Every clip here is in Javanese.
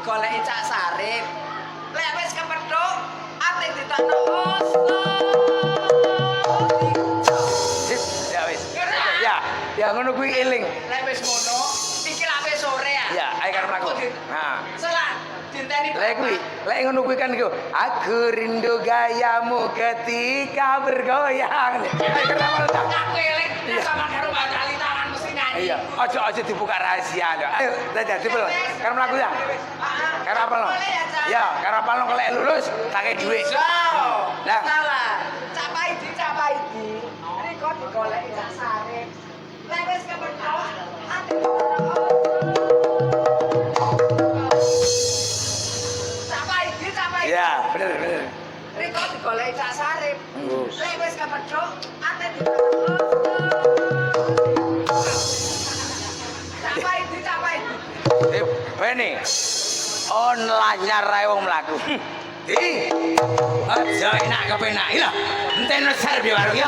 digoleki Cak Sarip. Lek wis kepethuk, ate ditokno Oslo. Ya wis. Ya ngono kuwi eling. Lek wis ngono, iki lak wis sore ya. Ya, ayo karo mlaku. Nah. Salah, dinteni Lek ngono kuwi kan iku, aku rindu gayamu ketika bergoyang. Ayo karo mlaku. aku eling sama karo batali tangan mesti nyanyi. Iya, aja dibuka rahasia lho. Ayo, dadi bel. Karo mlaku ya. Karo apa lo? Ya, karo apa lo kelek lulus, tak kei dhuwit. Lah, salah. Cak Paidi. Riko digoleki Cak Sarip. Lek wis kepethuk, ate ditokno Cak Paidi. Ya, bener. Riko digoleki Cak Sarip. Lek wis kepethuk, ate ditokno Cak Paidi. Bene. On lanyar ae wong mlaku. Di. Aja enak kepenak. Lha, enteno sarep ya karo ya.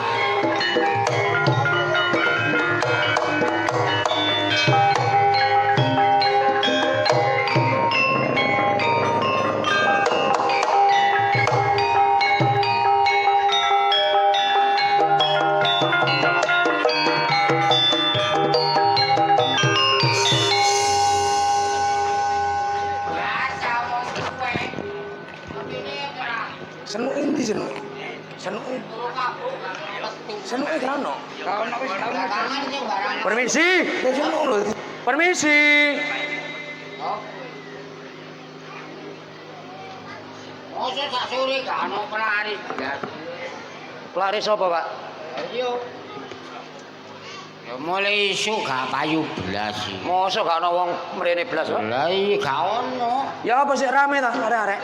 Senuk krono. Permisi. Permisi. Mosok sak sore gak ono pelari. Pelari sapa, Pak? Ayo. Ya mulai isu gak payu blas iki. Mosok gak ono wong mrene blas, Pak? Lah iya gak ono. Ya apa sih rame ta arek-arek?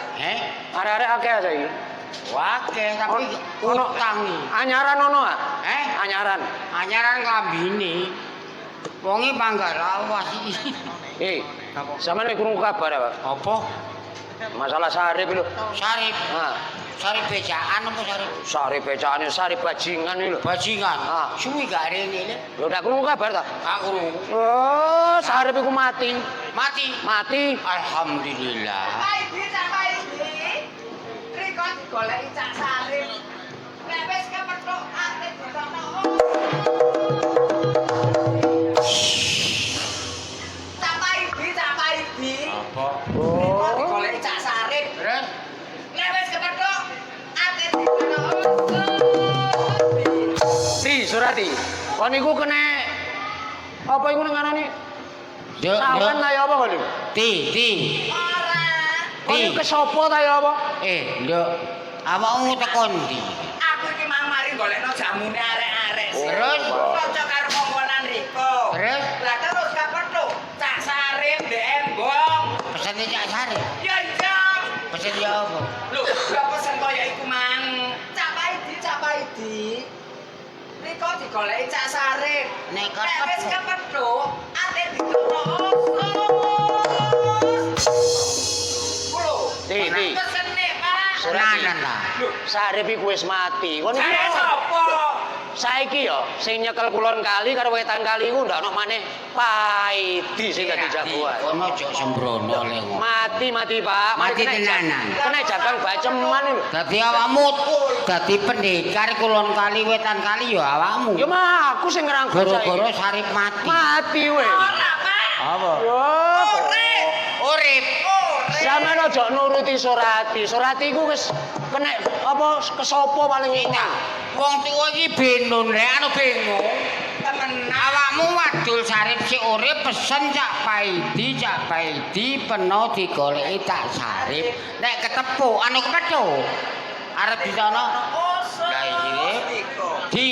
Arek-arek akeh aja iki. Wake tapi ono tangi. Anyaran ono ah? Anyaran klambine. Wonge panggal awas iki. Sampeyan krungu kabar ya, Pak? Apa? Masalah Sarip lho. Sarip. Sarip becaan apa sarip? Sarip becane, sarip bajingan iki lho. Bajingan. Suwi gak rene lho. Lho ndak krungu kabar ta? Gak krungu. Oh, Sarip iku mati. Mati. Alhamdulillah. Cak Paidi. Riko digoleki Cak Sarip. Nek wis kepethuk ate ditokno Cak Paidi. Apa? Riko digoleki Cak Sarip. Terus? Nek wis kepethuk ate ditokno Si Surati. Kon niku kene apa iku ngarani? Sawan ta ya apa kon niku? Ti. Kon niku kesopo ta ya apa? Nduk. Awakmu teko ndi? Aku iki mang mari golekno jamune arek-arek. Terus? Kanca karo kongkonan Riko. Terus? Lah terus kepethuk Cak Sarip ndek embong. Pesene Cak Sarip. Ya iya. Pesen ya apa? Lho, gak pesen kaya iku mang. Cak Paidi. Riko digoleki Cak Sarip. Nek wis kepethuk ate ditokno Oslo. Ti. Pesene, Pak. Tenanan ta. Lho, Sarip iku wis mati. Kon Saya iki sapa? saiki ya sing nyekel kulon kali karo wetan kali iku ndak ono maneh Paidi sing dadi jagoan. Ono aja sembrono le. Mati, Pak. Mati tenanan. Kena jagang baceman lho. Dadi awakmu dadi pendekar kulon kali wetan kali ya awakmu. Ya mah aku sing ngrangkul Gara-gara Sarip mati. Mati weh. Ora, Pak. Apa? Urip. Sampeyan aja nuruti Surati. Surati iku wis kena apa kesopo paling Iya. Wong tuwa iki benun rek anu bingung. Temenan. Awakmu wadul Sarip sik urip pesen Cak Paidi peno digoleki Cak Sarip. Nek ketepuk anu kepethuk. Arep disono. Lah iki di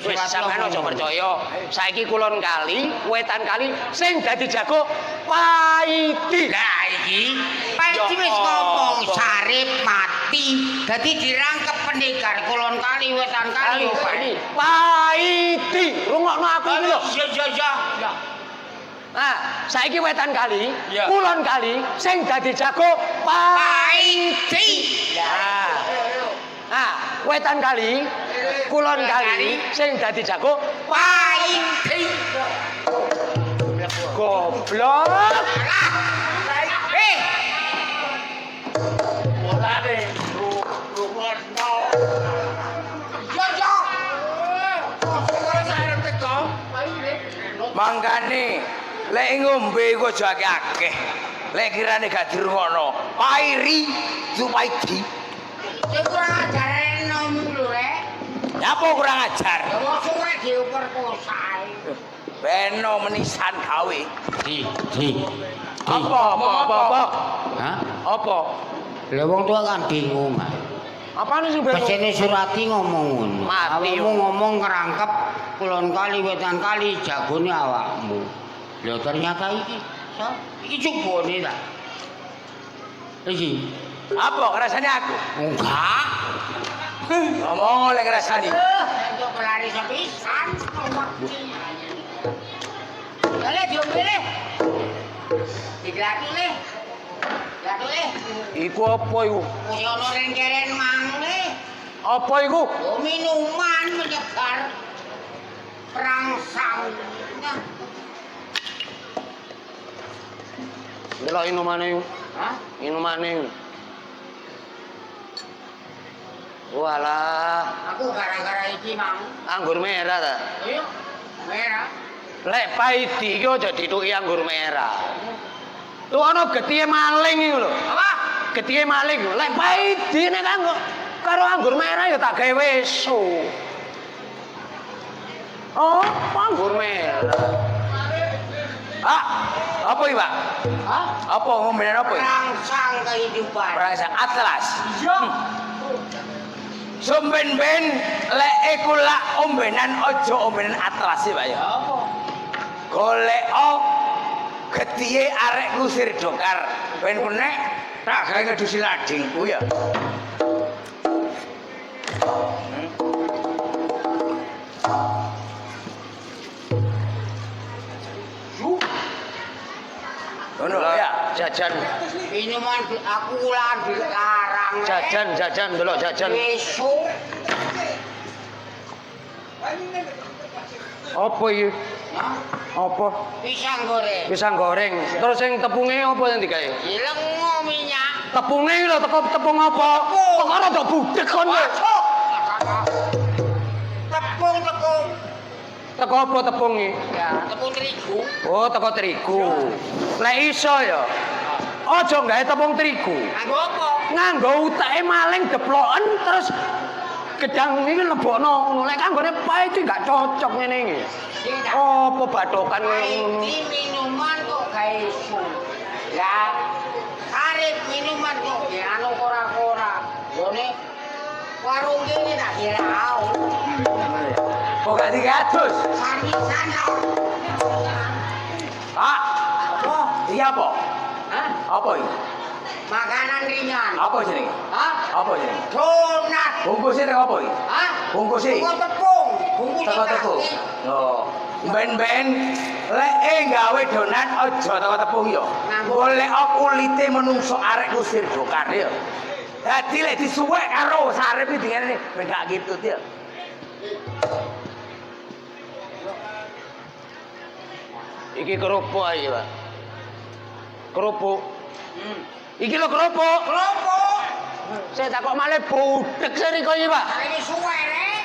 wis sampeyan aja percaya. Saiki kulon kali, wetan kali sing dadi jago Paidi. Lah iki Paidi wis ngomong Sarip mati. Dadi dirangkep pendekar kulon kali wetan kali Paidi. Rungokno aku iki lho. Iya. Nah, saiki wetan kali, kulon kali sing dadi jago Paidi. Nah, wetan kali, kulon kali sing dadi jago Paidi. goblok. Mangkane lek ngombe iku aja akeh. Lek kirane gak dirungokno, pairi Zupaidi. Sing kurang ajar nom lho, Rek. Nyapa kurang ajar? Ya wong suwe diperkosa. Beno menisan gawe. Di. Apa? Hah? Apa? Lah wong tua kan bingung. Apane sing beno? Pesene Surati ngomong ngono. Mati, Awakmu ngomong ngerangkep kulon kali wetan kali jagone awakmu. Lha ternyata iki iki jupone ta. Iki. Apa ngrasani aku? Enggak. Ngomong oleh ngrasani. Untuk pelari sepisan. Kale diombe le. Diglatu le. Glatu le. Iku apa iku? Wis ana ren-keren mang le. Apa iku? Oh, minuman menyegar perangsang. Nah. Delok inumane iku. Hah? Inumane iku. Walah, Aku gara-gara iki mang. anggur merah ta. Ayo. Merah. Lek Paidi iki aja dituki anggur merah. Lu ana getihe maling iku lho. Apa? Getihe maling. Lek Paidi nek karo anggur merah ya tak gawe weso. Oh, anggur merah. Ah, apa iki, Pak? Hah? Apa ngombenan apa iki? Perangsang kehidupan. Perasaan Atlas. Iya. Somben-ben lek iku lak ombenan aja ombenan Atlas sih, Pak ya. Apa? Golek getihe arek kusir dokar. Ben kenek tak gawe ngedusi ladingku ya. Ngono ya, Jajan. Minuman aku ulang dilarang. Jajan delok jajan. Besok. Apa iki? Hah? Apa? Pisang goreng. Pisang goreng. Terus sing tepunge apa yang digawe? Lengo minyak. Tepunge lho teko tepung apa? Kok ora do budek kon lho. Tepung. Teko apa tepunge? Ya, tepung terigu. Oh, teko terigu. Lek iso ya. Aja gawe tepung terigu. Nganggo apa? Nganggo utake maling deploken terus gedang iki lebokno ngono. Lek kanggone Paidi gak cocok ngene iki. Apa bathokan ngono? Ini minuman kok gawe sun. Lah, arep minuman kok ya anu kora-kora. Yone warung kene tak dirau. Kok gak digatus? Sanisan. Ah, Apa? iya apa? Hah? Apa iki? Makanan ringan. Apa jenenge? Hah? Apa jenenge? Donat. Bungkusnya teko apa iki? Hah? Bungkusnya? Teko tepung. Bungkus Teko tepung. Oh, ben-ben lek gawe donat aja teko tepung ya. Golek kulite menungso arek kusir dokar ya. Dadi lek disuwek karo sarep iki dingene ben gak gitu ya. Iki kerupuk iki, Pak. Kerupuk. Iki lho kerupuk. Kerupuk. Saya takok malih budek seri kok iki, Pak. Ini suwe rek.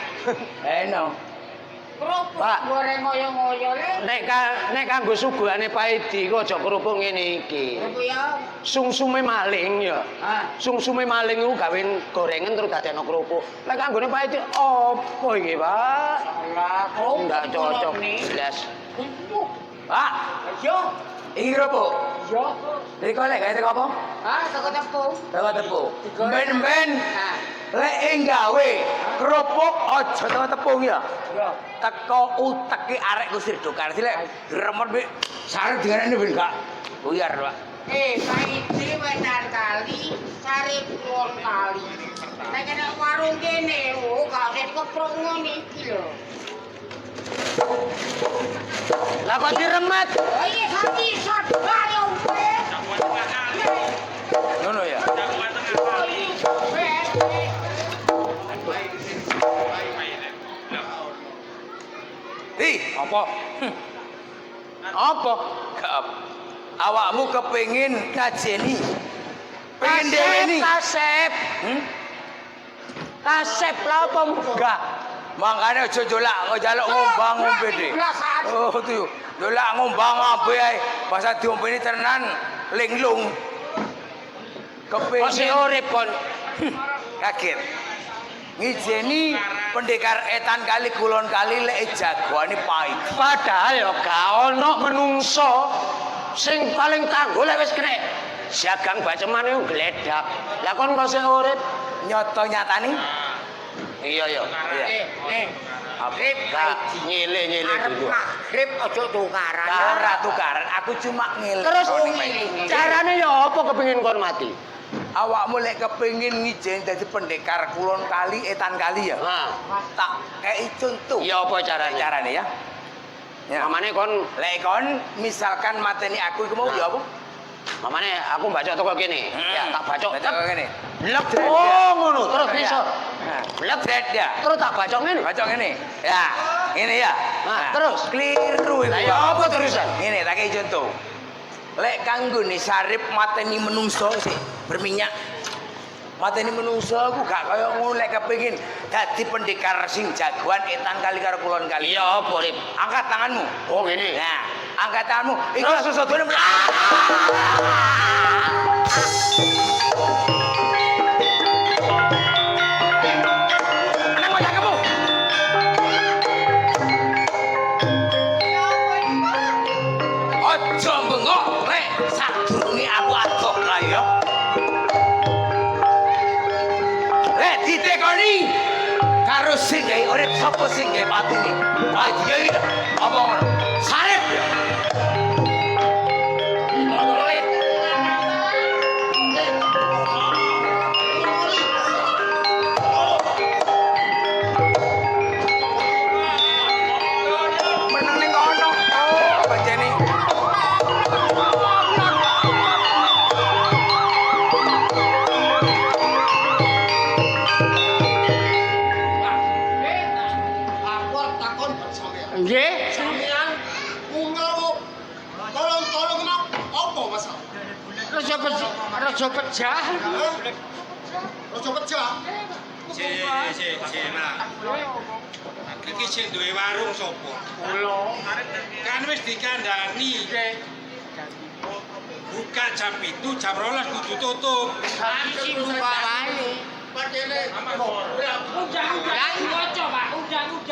Enak. Kerupuk Pak. goreng ngoyo-ngoyo le. Nek kanggo suguhane Paidi kok aja kerupuk ngene iki. Kerupuk ya. Sungsume maling ya. Ah. Sungsume maling iku gawe gorengan terus dadekno kerupuk. Lek kanggone Paidi apa iki, Pak? Lah, kerupuk. Enggak cocok nih. jelas. Kerupuk. Pak, Yo. iki kerupuk. Yo. Iki kok lek gawe teko apa? Ah, teko tepung. Teko tepung. Ben-ben Ah. lek gawe kerupuk aja teko tepung ya. Yo. Teko uteke arek kusir dokar sih lek remot be sarep dingane ben gak buyar, Pak. Paidi wetan kali, sarip kulon kali. Nek kena warung kene, oh gak usah dikeprok ngene iki lho. Lah kok diremet? Oh iya, sapi sat ayo we. Ngono ya. Oh iya, we. Ih, apa? Apa? Awakmu kepengin ngajeni. Pengen dhewe ni. Kasep. Kasep lah apa enggak? Makane aja jolak njaluk ngombang ngombe dik. Oh tuh. Jolak ngombang abe ae. Basa diombeni tenan linglung. Masih Kepengin urip kon. kaget. Ngijeni pendekar etan kali kulon kali lek jagoane pahit. Padahal ya gak ono menungso sing paling tangguh lek wis kena jagang baceman iku gledak. Lah kon kok sing urip Nyoto nyatane iya ya. Magrib Nyile dulu. magrib aja tukaran. ora tukaran, aku cuma ngil. Terus carane ya apa kepengin kon mati? Awakmu lek kepengin ngijen dadi pendekar kulon kali etan kali ya. Nah, Tak kei contoh. ya apa carane? Carane ya. Ya. Mamane kon, Lek kon misalkan mateni aku iku mau ya apa? mamane aku baca toko kene. Ya tak baca. Baca kok ngene. Lep. Oh ngono, terus Ya. iso. Nah, Lep Dred ya. terus tak baca ngene. Baca ngene. Ya, ngene ya. Nah, terus? keliru iku. Lah ya apa terusan? Ngene tak kei contoh. Lek kanggo ni sarip mateni menungso sih berminyak. Mateni menungso aku gak kaya ngono lek kepengin dadi pendekar sing jagoan etan kali karo kulon kali. Iya apa Rip? Angkat tanganmu. Oh ngene. Nah, angkat tanganmu. Iku sesodone. Nang wajah kamu. Ojo bengok lek sadurunge aku adok lah ya. Lek ditekoni karo sing gawe urip sapa sing gawe mati iki. Wah, iki apa ngono? Sarep ya. Meneng ning kono. Oh, pancene. Nggih. Sampeyan munggah tolong kenapa? Apa masalah? Raja pejah. Ojo pecah. Iki sing duwe warung sapa? Kula. Kan wis dikandani. Buka jam 7, jam 12 kudu tutup. Sing buka wae.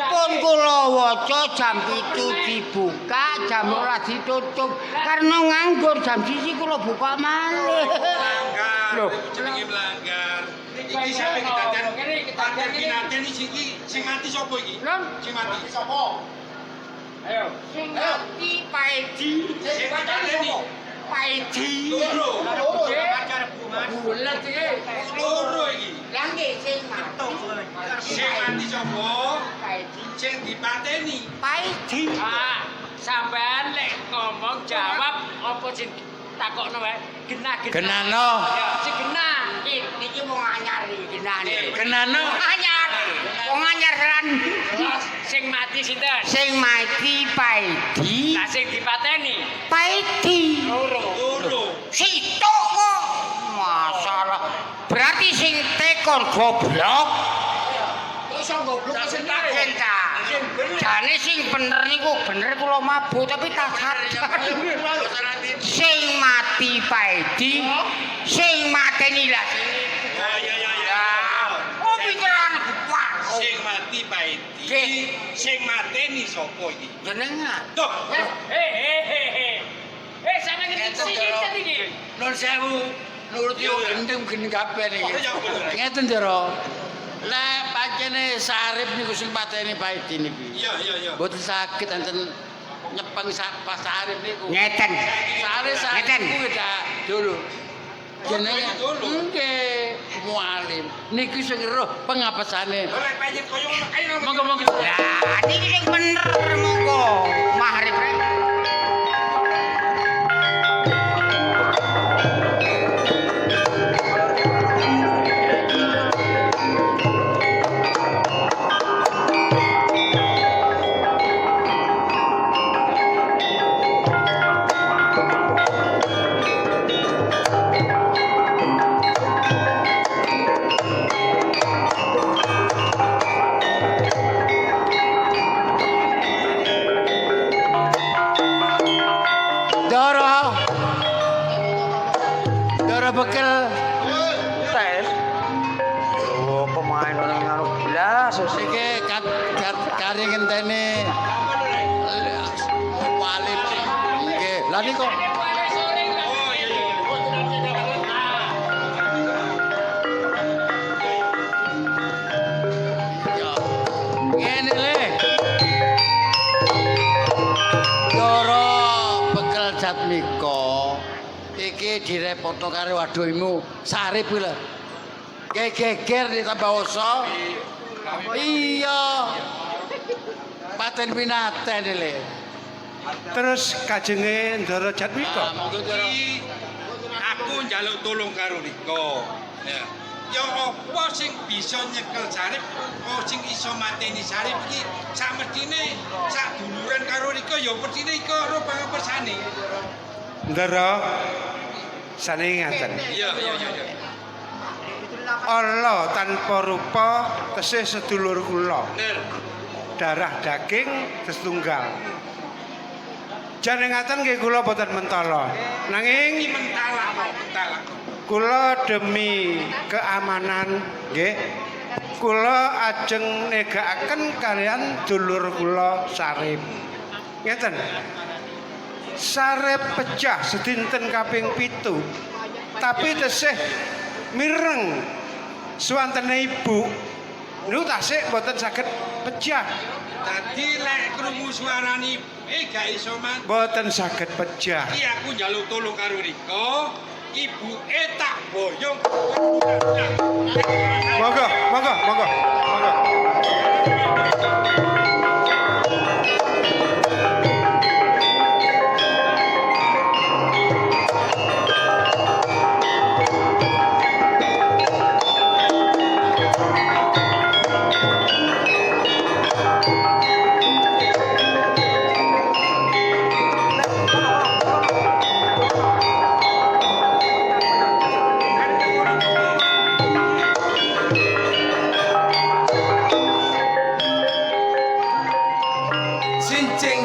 Pun kula waca jam 7 dibuka, jam 12 ditutup. Karena nganggur jam 1 kula buka malih. Melanggar. Loh. Iku jenenge melanggar. Iki sampe ketadan kinaten iki sing mati sapa iki? Lho, Sing mati Sapa? sing mati Paedi. Sing dipateni. Paedi. Loro. Bulet iki. Loro iki. Lah nggih sing mati. Sing mati sapa? Paedi. Sing dipateni. Paedi. Ah, sampean lek ngomong jawab apa sing takokno wae? Genah-genah. Genano. Sing genah. Niki mau nganyar iki genane. Genano. Anyar. Wong anyar kan. Sing mati sinten? Sing mati Paedi. Lah sing dipateni. Paedi. Loro. Sitok kok. Masalah. Berarti sing tekon goblok. Iso goblok sing tak. Jane sing bener niku bener kula mabuk tapi tak sadar. Sing mati Paedi, sing mateni lah. Ya. Oh pikiran kuat. Sing mati Paedi. Nggih. Sing mateni sapa iki? Jenengan. Tuh. Sampe ngerti sinten iki? Nun sewu nurut yo gendeng geni kabeh niki. Ya bener. Ngeten jero. Lah pancene Sarip niku sing pateni Paedi niki. Iya. Mboten sakit enten nyepeng pas Sarip niku. Ngeten. Sarip Ngeten. niku dak dulu. Jenenge dulu. nggih mualim. Niki sing roh pengapesane. Ora penyen koyo ngono ayo. Monggo-monggo. Lah niki sing bener monggo. Mahrib rek. bekel Tes. Oh, pemain orang ngaruh jelas. iki kari ngenteni Walid. Nggih, lha niku ngene le. Doro bekel Jatmiko. Iki direpotno karo waduhmu Sarip kuwi lho. Geger ditambah oso. Iya. Paten pinaten le. Terus kajenge Ndara Jatmiko. Iki Aku njaluk tolong karo Riko. Ya. Ya apa sing bisa nyekel Sarip, apa sing iso mateni Sarip iki samestine sak duluran karo Riko ya mestine Riko karo pangepersane. Ndara sane ngaten. Iya. Allah tanpa rupa tesih sedulur kula. Bener. Darah daging setunggal. Janengaten nggih kula boten mentala. Iki Nanging mentala. kula demi keamanan nggih kula ajeng negakaken kalian dulur kula Sarip. Ngeten. Sarip pecah sedinten kaping 7. Tapi tesih mireng suwantene ibu niku tasik boten saged pecah. Dadi lek krungu suarane gak iso man. Boten saged pecah. Iki aku njaluk tolong karo Riko, ibuke tak boyong. Monggo.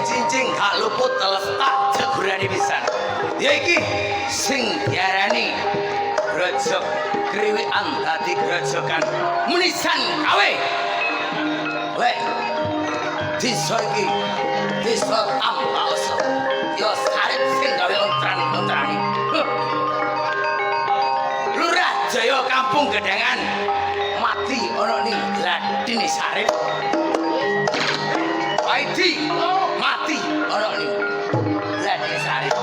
Cincing gak luput teletak jegurane pisan. Ya iki sing diarani grojok kriwikan dadi grojokan menisan kawe. Weh. Desa iki desa Tambaos. Ya Sarip sing gawe ontran-ontrane. Lurah Jaya Kampung Gedangan mati ana ning gladine Sarip. Paidi mati ana ning gladine Sarip.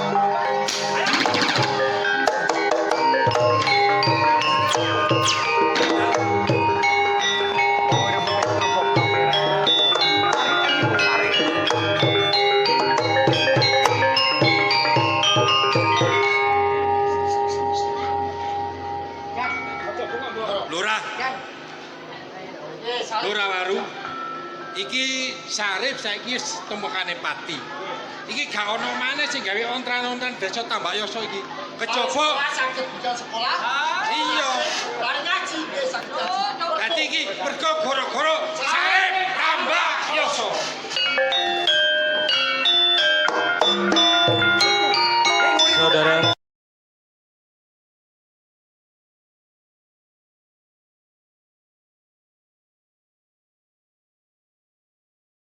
Lurah Waru. Iki Sarip saiki temokane pati. Iki gak ono maneh sing gawe ontran-ontran desa Tambayoso iki. Kejaba Sakit budal sekolah. iya. Bar ngaji sakit. Dadi iki mergo gara-gara Sarip Tambayoso.